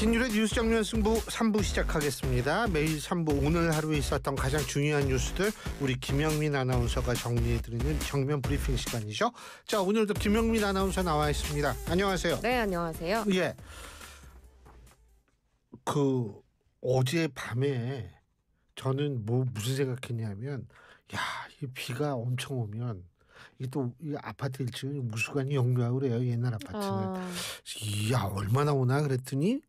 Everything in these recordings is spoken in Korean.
신율의 뉴스 정면 승부 3부 시작하겠습니다. 매일 3부 오늘 하루에 있었던 가장 중요한 뉴스들 우리 김영민 아나운서가 정리해드리는 정면 브리핑 시간이죠. 자, 오늘도 김영민 아나운서 나와 있습니다. 안녕하세요. 네, 안녕하세요. 예. 어제 밤에 저는 무슨 생각했냐면, 야, 이 비가 엄청 오면 이 아파트 1층은 무수관이 역류하고 그래요. 옛날 아파트는. 이야, 얼마나 오나 그랬더니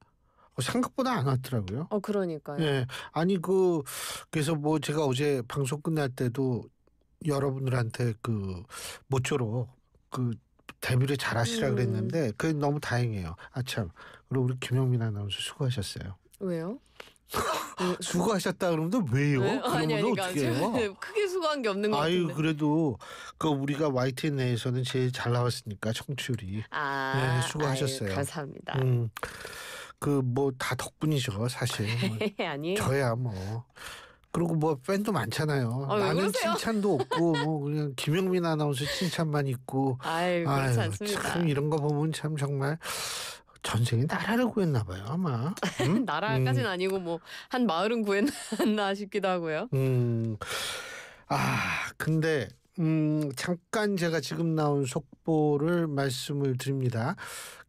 생각보다 안 왔더라고요. 그러니까요. 예. 아니 그래서 제가 어제 방송 끝날 때도 여러분들한테 모쪼록 데뷔를 잘하시라 그랬는데 그게 너무 다행이에요. 아참. 그리고 우리 김영민 아나운서 수고하셨어요. 왜요? 수고하셨다 그러면 왜요? 그러면 어떻게 해요? 크게 수고한 게 없는 것 같은데. 아유, 그래도 우리가 YTN 내에서는 제일 잘 나왔으니까 청취율이. 네, 수고하셨어요. 아유, 감사합니다. 다 덕분이죠, 사실. 아니에요. 저야 그리고 팬도 많잖아요. 나는 칭찬도 없고 그냥 김영민 아나운서 칭찬만 있고. 그렇지 않습니다. 참 이런 거 보면 참 정말 전생에 나라를 구했나 봐요, 아마. 나라까지는 아니고 한 마을은 구했나 싶기도 하고요. 근데 잠깐 제가 지금 나온 속보를 말씀을 드립니다.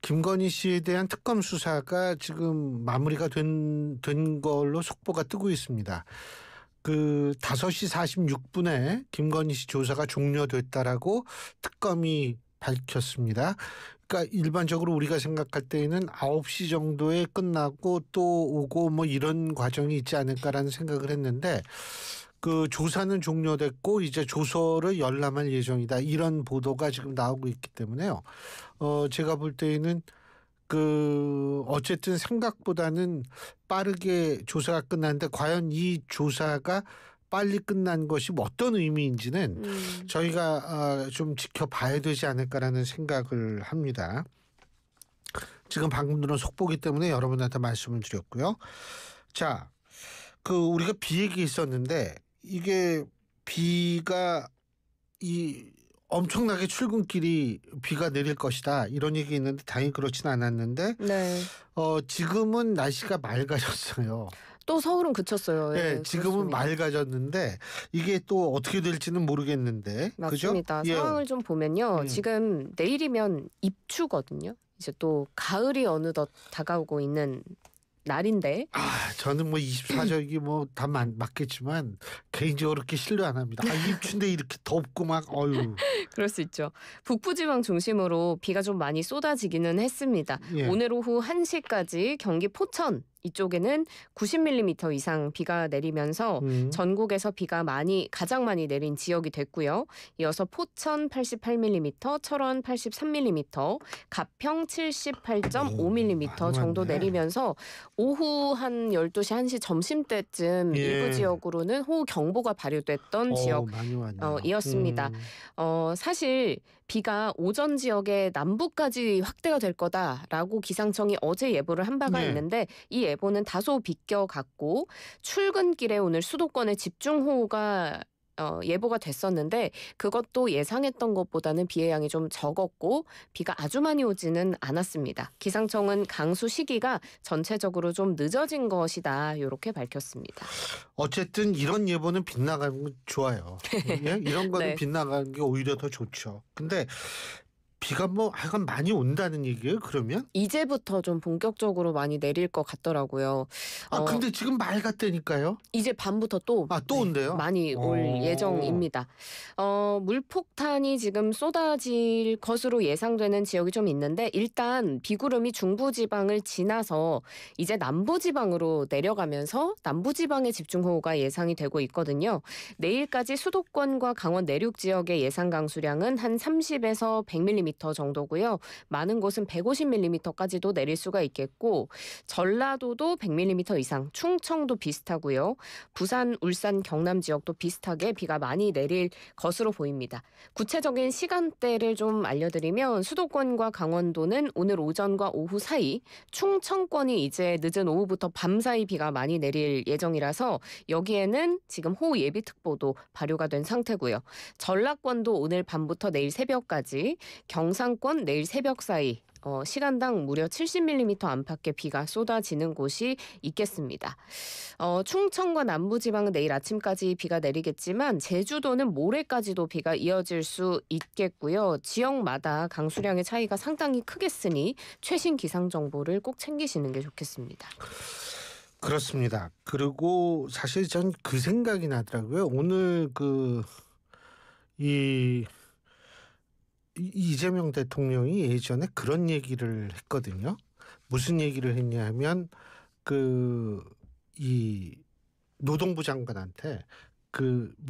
김건희 씨에 대한 특검 수사가 지금 마무리가 된 걸로 속보가 뜨고 있습니다. 5시 46분에 김건희 씨 조사가 종료됐다라고 특검이 밝혔습니다. 그러니까 일반적으로 우리가 생각할 때에는 9시 정도에 끝나고 또 오고 이런 과정이 있지 않을까라는 생각을 했는데 조사는 종료됐고 이제 조서를 열람할 예정이다. 이런 보도가 지금 나오고 있기 때문에요. 제가 볼 때에는 어쨌든 생각보다는 빠르게 조사가 끝났는데 과연 이 조사가 빨리 끝난 것이 어떤 의미인지는 저희가 좀 지켜봐야 되지 않을까라는 생각을 합니다. 지금 방금 들은 속보기 때문에 여러분한테 말씀을 드렸고요. 자, 우리가 비 얘기 있었는데 이게 비가 엄청나게 출근길이 비가 내릴 것이다 이런 얘기 있는데 당연히 그렇지는 않았는데 네. 지금은 날씨가 맑아졌어요. 또 서울은 그쳤어요. 네, 지금은 맑아졌는데 이게 또 어떻게 될지는 모르겠는데. 맞습니다. 그죠? 상황을 좀 보면요. 지금 내일이면 입추거든요. 이제 또 가을이 어느덧 다가오고 있는 날인데. 저는 24절기 다 맞겠지만 개인적으로 그렇게 신뢰 안 합니다. 입춘데 이렇게 덥고 어휴. 그럴 수 있죠. 북부지방 중심으로 비가 좀 많이 쏟아지기는 했습니다. 예. 오늘 오후 1시까지 경기 포천 이쪽에는 90mm 이상 비가 내리면서 전국에서 비가 가장 많이 내린 지역이 됐고요. 이어서 포천 88mm, 철원 83mm, 가평 78.5mm 정도 내리면서 오후 한 12시 1시 점심때쯤 일부 지역으로는 호우경보가 발효됐던 지역이었습니다. 사실 비가 오전 지역의 남부까지 확대가 될 거다라고 기상청이 어제 예보를 한 바가 있는데 이 예보는 다소 비껴갔고 출근길에 오늘 수도권에 집중호우가 예보가 됐었는데 그것도 예상했던 것보다는 비의 양이 좀 적었고 비가 아주 많이 오지는 않았습니다. 기상청은 강수 시기가 전체적으로 좀 늦어진 것이다 이렇게 밝혔습니다. 어쨌든 이런 예보는 빗나가는 건 좋아요. 예? 이런 거는 빗나가는 게 오히려 더 좋죠. 근데 비가 하여간 많이 온다는 얘기예요, 그러면? 이제부터 좀 본격적으로 많이 내릴 것 같더라고요. 근데 지금 말 같다니까요? 이제 밤부터 또 온대요? 많이 올 예정입니다. 물폭탄이 지금 쏟아질 것으로 예상되는 지역이 좀 있는데 일단 비구름이 중부지방을 지나서 이제 남부지방으로 내려가면서 남부지방에 집중호우가 예상이 되고 있거든요. 내일까지 수도권과 강원 내륙 지역의 예상 강수량은 한 30에서 100mm 정도고요. 많은 곳은 150mm까지도 내릴 수가 있겠고 전라도도 100mm 이상, 충청도 비슷하고요. 부산, 울산, 경남 지역도 비슷하게 비가 많이 내릴 것으로 보입니다. 구체적인 시간대를 좀 알려드리면 수도권과 강원도는 오늘 오전과 오후 사이, 충청권이 이제 늦은 오후부터 밤 사이 비가 많이 내릴 예정이라서 여기에는 지금 호우 예비특보도 발효가 된 상태고요. 전라권도 오늘 밤부터 내일 새벽까지, 경상권 내일 새벽 사이 시간당 무려 70mm 안팎의 비가 쏟아지는 곳이 있겠습니다. 충청과 남부지방은 내일 아침까지 비가 내리겠지만 제주도는 모레까지도 비가 이어질 수 있겠고요. 지역마다 강수량의 차이가 상당히 크겠으니 최신 기상 정보를 꼭 챙기시는 게 좋겠습니다. 그렇습니다. 그리고 사실 전 그 생각이 나더라고요. 오늘 이재명 대통령이 예전에 그런 얘기를 했거든요. 무슨 얘기를 했냐 하면 이 노동부 장관한테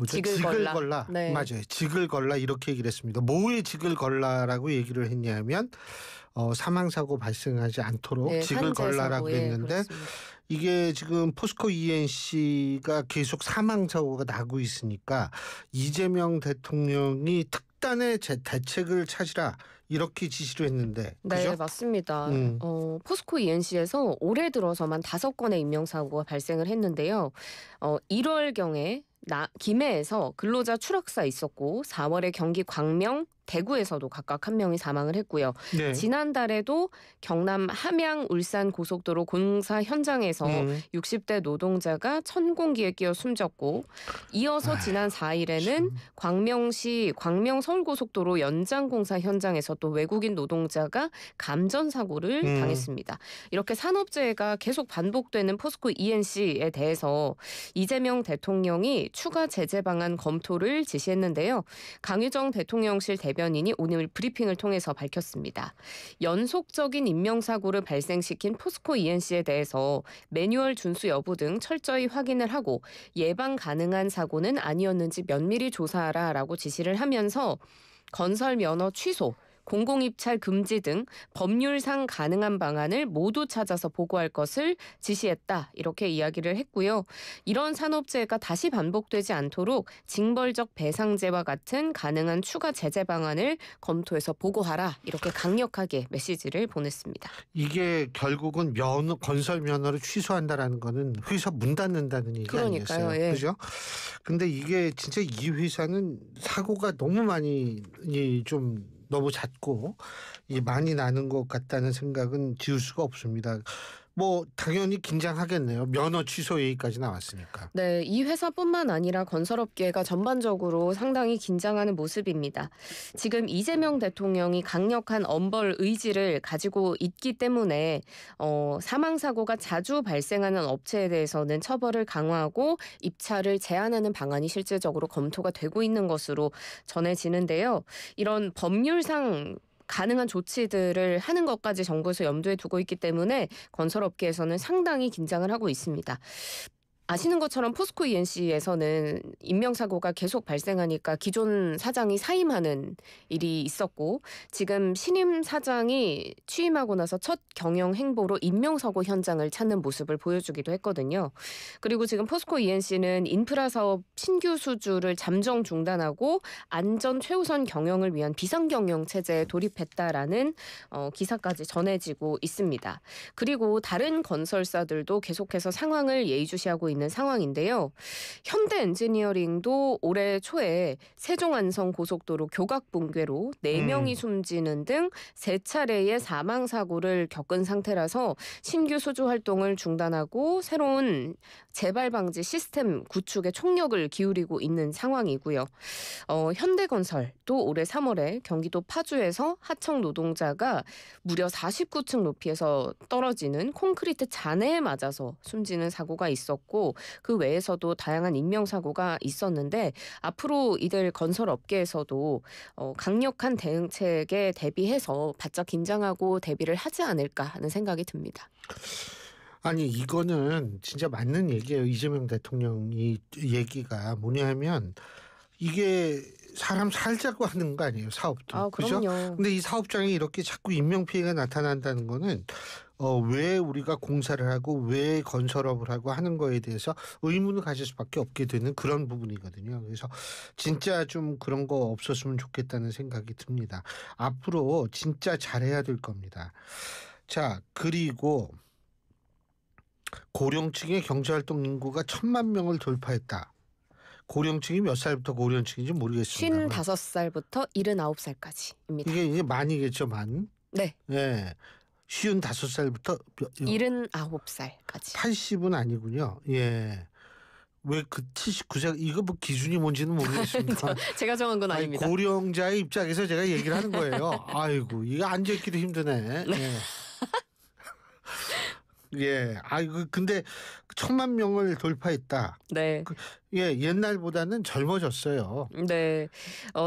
직을 걸라. 네. 맞아요. 직을 걸라 이렇게 얘기를 했습니다. 뭐에 직을 걸라라고 얘기를 했냐면 사망사고 발생하지 않도록 네, 직을 걸라라고 했는데 이게 지금 포스코 ENC가 계속 사망사고가 나고 있으니까 이재명 대통령이 특단의 대책을 찾으라 이렇게 지시를 했는데 네, 그죠? 맞습니다. 포스코 ENC에서 올해 들어서만 5건의 인명사고가 발생을 했는데요. 1월경에 김해에서 근로자 추락사 있었고 4월에 경기 광명, 대구에서도 각각 1명이 사망을 했고요. 네. 지난달에도 경남 함양 울산 고속도로 공사 현장에서 60대 노동자가 천공기에 끼어 숨졌고 이어서 지난 4일에는 광명시 광명 서울고속도로 연장 공사 현장에서 또 외국인 노동자가 감전 사고를 당했습니다. 이렇게 산업재해가 계속 반복되는 포스코 ENC에 대해서 이재명 대통령이 추가 제재 방안 검토를 지시했는데요. 강유정 대통령실 대변인이 오늘 브리핑을 통해서 밝혔습니다. 연속적인 인명사고를 발생시킨 포스코 ENC에 대해서 매뉴얼 준수 여부 등 철저히 확인을 하고 예방 가능한 사고는 아니었는지 면밀히 조사하라라고 지시를 하면서 건설 면허 취소, 공공입찰 금지 등 법률상 가능한 방안을 모두 찾아서 보고할 것을 지시했다. 이렇게 이야기를 했고요. 이런 산업재해가 다시 반복되지 않도록 징벌적 배상제와 같은 가능한 추가 제재 방안을 검토해서 보고하라. 이렇게 강력하게 메시지를 보냈습니다. 이게 결국은 건설 면허를 취소한다라는 거는 회사 문 닫는다는 얘기 아니었어요. 예. 그죠? 근데 이게 진짜 이 회사는 사고가 너무 많이 좀 너무 잦고 많이 나는 것 같다는 생각은 지울 수가 없습니다. 뭐 당연히 긴장하겠네요. 면허 취소 얘기까지 나왔으니까. 네, 이 회사뿐만 아니라 건설업계가 전반적으로 상당히 긴장하는 모습입니다. 지금 이재명 대통령이 강력한 엄벌 의지를 가지고 있기 때문에 사망사고가 자주 발생하는 업체에 대해서는 처벌을 강화하고 입찰을 제한하는 방안이 실질적으로 검토가 되고 있는 것으로 전해지는데요. 이런 법률상 가능한 조치들을 하는 것까지 정부에서 염두에 두고 있기 때문에 건설업계에서는 상당히 긴장을 하고 있습니다. 아시는 것처럼 포스코 ENC에서는 인명사고가 계속 발생하니까 기존 사장이 사임하는 일이 있었고 지금 신임 사장이 취임하고 나서 첫 경영 행보로 인명사고 현장을 찾는 모습을 보여주기도 했거든요. 그리고 지금 포스코 ENC는 인프라 사업 신규 수주를 잠정 중단하고 안전 최우선 경영을 위한 비상경영 체제에 돌입했다라는 기사까지 전해지고 있습니다. 그리고 다른 건설사들도 계속해서 상황을 예의주시하고 있는 상황인데요. 현대 엔지니어링도 올해 초에 세종안성 고속도로 교각 붕괴로 4명이 숨지는 등 3차례의 사망 사고를 겪은 상태라서 신규 수주 활동을 중단하고 새로운 재발 방지 시스템 구축에 총력을 기울이고 있는 상황이고요. 현대건설도 올해 3월에 경기도 파주에서 하청 노동자가 무려 49층 높이에서 떨어지는 콘크리트 잔해에 맞아서 숨지는 사고가 있었고 그 외에서도 다양한 인명사고가 있었는데 앞으로 이들 건설업계에서도 강력한 대응책에 대비해서 바짝 긴장하고 대비를 하지 않을까 하는 생각이 듭니다. 아니 이거는 진짜 맞는 얘기예요. 이재명 대통령이 얘기가 뭐냐면 이게 사람 살자고 하는 거 아니에요. 사업도. 그렇죠? 그죠? 근데 이 사업장에 이렇게 자꾸 인명피해가 나타난다는 거는 왜 우리가 공사를 하고 왜 건설업을 하고 하는 거에 대해서 의문을 가질 수밖에 없게 되는 그런 부분이거든요. 그래서 진짜 좀 그런 거 없었으면 좋겠다는 생각이 듭니다. 앞으로 진짜 잘해야 될 겁니다. 자, 그리고 고령층의 경제활동 인구가 1,000만 명을 돌파했다. 고령층이 몇 살부터 고령층인지 모르겠습니다. 55살부터 79살까지입니다. 이게 만이겠죠, 만. 네. 예. 55살부터 79살까지. 80은 아니군요. 예. 왜 그 79세 이거 뭐 기준이 뭔지는 모르겠습니다. 제가 정한 건 아닙니다. 고령자의 입장에서 제가 얘기를 하는 거예요. 아이고 이거 앉아있기도 힘드네. 예. 예. 아이고 근데 1,000만 명을 돌파했다. 네. 예, 옛날보다는 젊어졌어요. 네.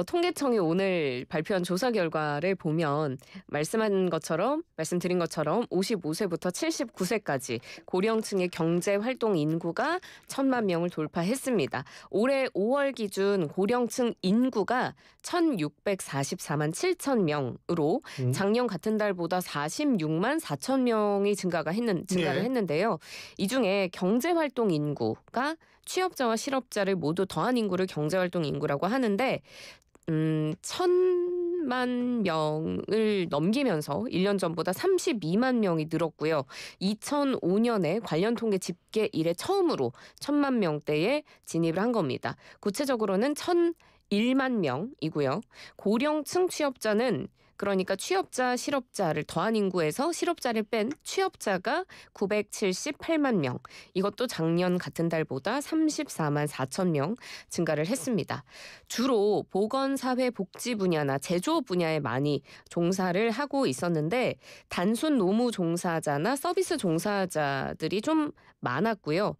통계청이 오늘 발표한 조사 결과를 보면 말씀드린 것처럼 55세부터 79세까지 고령층의 경제 활동 인구가 1,000만 명을 돌파했습니다. 올해 5월 기준 고령층 인구가 1,644만 7천 명으로 작년 같은 달보다 46만 4천 명이 증가를 했는데요. 이 중에 경제 활동 인구가 취업자와 실업자를 모두 더한 인구를 경제활동 인구라고 하는데 1,000만 명을 넘기면서 1년 전보다 32만 명이 늘었고요. 2005년에 관련 통계 집계 이래 처음으로 1,000만 명대에 진입을 한 겁니다. 구체적으로는 1,001만 명이고요. 고령층 취업자는 그러니까 취업자, 실업자를 더한 인구에서 실업자를 뺀 취업자가 978만 명. 이것도 작년 같은 달보다 34만 4천 명 증가를 했습니다. 주로 보건사회복지 분야나 제조업 분야에 많이 종사를 하고 있었는데 단순 노무 종사자나 서비스 종사자들이 좀 많았고요.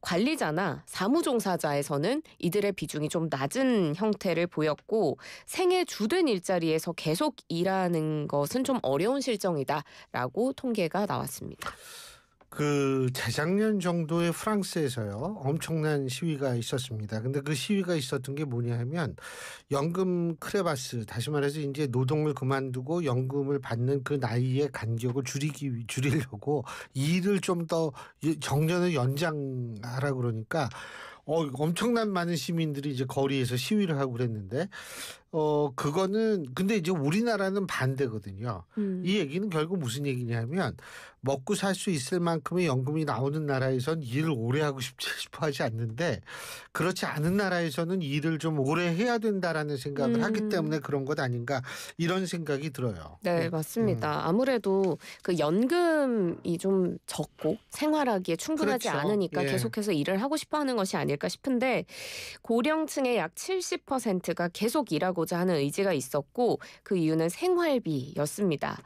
관리자나 사무 종사자에서는 이들의 비중이 좀 낮은 형태를 보였고 생애 주된 일자리에서 계속 일하는 것은 좀 어려운 실정이다라고 통계가 나왔습니다. 그 재작년 정도에 프랑스에서요 엄청난 시위가 있었습니다. 근데 그 시위가 있었던 게 뭐냐 하면 연금 크레바스, 다시 말해서 이제 노동을 그만두고 연금을 받는 그 나이의 간격을 줄이려고 일을 좀 더 정년을 연장하라 그러니까 엄청난 많은 시민들이 이제 거리에서 시위를 하고 그랬는데 그거는 근데 이제 우리나라는 반대거든요. 이 얘기는 결국 무슨 얘기냐면 먹고 살 수 있을 만큼의 연금이 나오는 나라에선 일을 오래 하고 싶어 하지 않는데 그렇지 않은 나라에서는 일을 좀 오래 해야 된다라는 생각을 하기 때문에 그런 것 아닌가 이런 생각이 들어요. 네, 맞습니다. 아무래도 그 연금이 좀 적고 생활하기에 충분하지 그렇죠. 않으니까 예. 계속해서 일을 하고 싶어 하는 것이 아닐까 싶은데 고령층의 약 70%가 계속 일하고자 하는 의지가 있었고 그 이유는 생활비였습니다.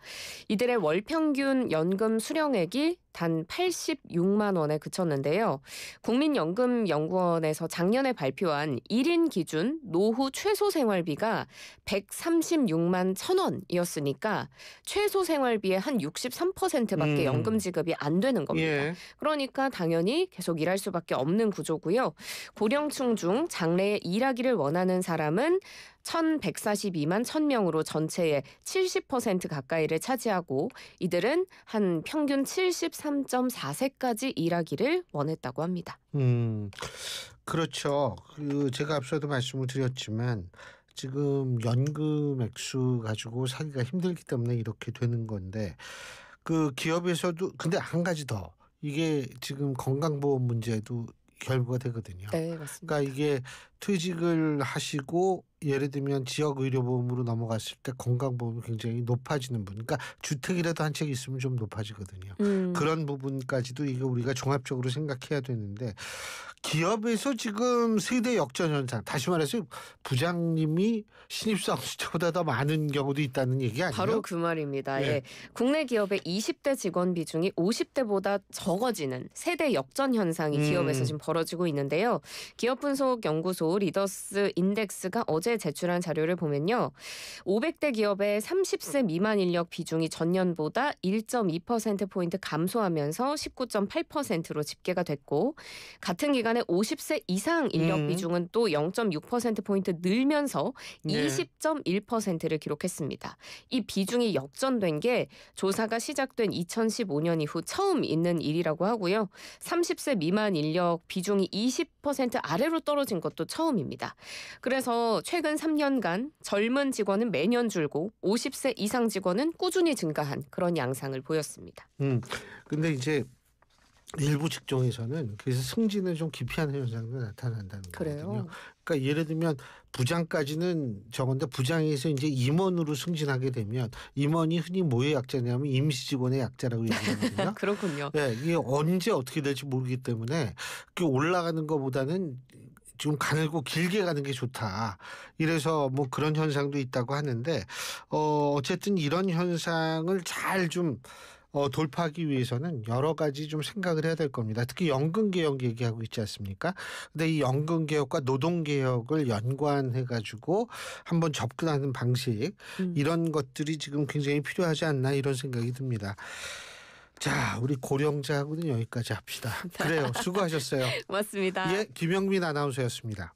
이들의 월 평균 연금 수령액이 단 86만 원에 그쳤는데요. 국민연금연구원에서 작년에 발표한 1인 기준 노후 최소 생활비가 136만 1,000원이었으니까 최소 생활비의 한 63%밖에 연금 지급이 안 되는 겁니다. 예. 그러니까 당연히 계속 일할 수밖에 없는 구조고요. 고령층 중 장래에 일하기를 원하는 사람은 1,142만 1,000명으로 전체의 70% 가까이를 차지하고 이들은 한 평균 73.4세까지 일하기를 원했다고 합니다. 그렇죠. 제가 앞서도 말씀을 드렸지만 지금 연금 액수 가지고 살기가 힘들기 때문에 이렇게 되는 건데 그 기업에서도 근데 한 가지 더 이게 지금 건강보험 문제도 결부가 되거든요. 네, 맞습니다. 그러니까 이게 퇴직을 하시고 예를 들면 지역의료보험으로 넘어갔을 때 건강보험이 굉장히 높아지는 부분. 그러니까 주택이라도 한 채 있으면 좀 높아지거든요. 그런 부분까지도 이게 우리가 종합적으로 생각해야 되는데 기업에서 지금 세대 역전 현상, 다시 말해서 부장님이 신입사원 숫자보다 더 많은 경우도 있다는 얘기 아니에요? 바로 그 말입니다. 예. 예. 국내 기업의 20대 직원 비중이 50대보다 적어지는 세대 역전 현상이 기업에서 지금 벌어지고 있는데요. 기업 분석 연구소 리더스 인덱스가 어제 제출한 자료를 보면요. 500대 기업의 30세 미만 인력 비중이 전년보다 1.2%포인트 감소하면서 19.8%로 집계가 됐고 같은 기간에 50세 이상 인력 비중은 또 0.6%포인트 늘면서 20.1%를 기록했습니다. 이 비중이 역전된 게 조사가 시작된 2015년 이후 처음 있는 일이라고 하고요. 30세 미만 인력 비중이 20% 아래로 떨어진 것도 처음입니다. 그래서 최근 3년간 젊은 직원은 매년 줄고 50세 이상 직원은 꾸준히 증가한 그런 양상을 보였습니다. 근데 이제 일부 직종에서는 그래서 승진을 좀 기피하는 현상도 나타난다는 그래요? 거거든요. 그러니까 예를 들면 부장까지는 적은데 부장에서 이제 임원으로 승진하게 되면 임원이 흔히 뭐의 약자냐면 임시직원의 약자라고 얘기하거든요. 그렇군요. 네, 이게 언제 어떻게 될지 모르기 때문에 그 올라가는 것보다는 좀 가늘고 길게 가는 게 좋다. 이래서 뭐 그런 현상도 있다고 하는데 어쨌든 이런 현상을 잘 좀 돌파하기 위해서는 여러 가지 좀 생각을 해야 될 겁니다. 특히 연금 개혁 얘기하고 있지 않습니까? 근데 이 연금 개혁과 노동 개혁을 연관해 가지고 한번 접근하는 방식 이런 것들이 지금 굉장히 필요하지 않나 이런 생각이 듭니다. 자, 우리 고령자하고는 여기까지 합시다. 그래요. 수고하셨어요. 맞습니다. 예, 김영민 아나운서였습니다.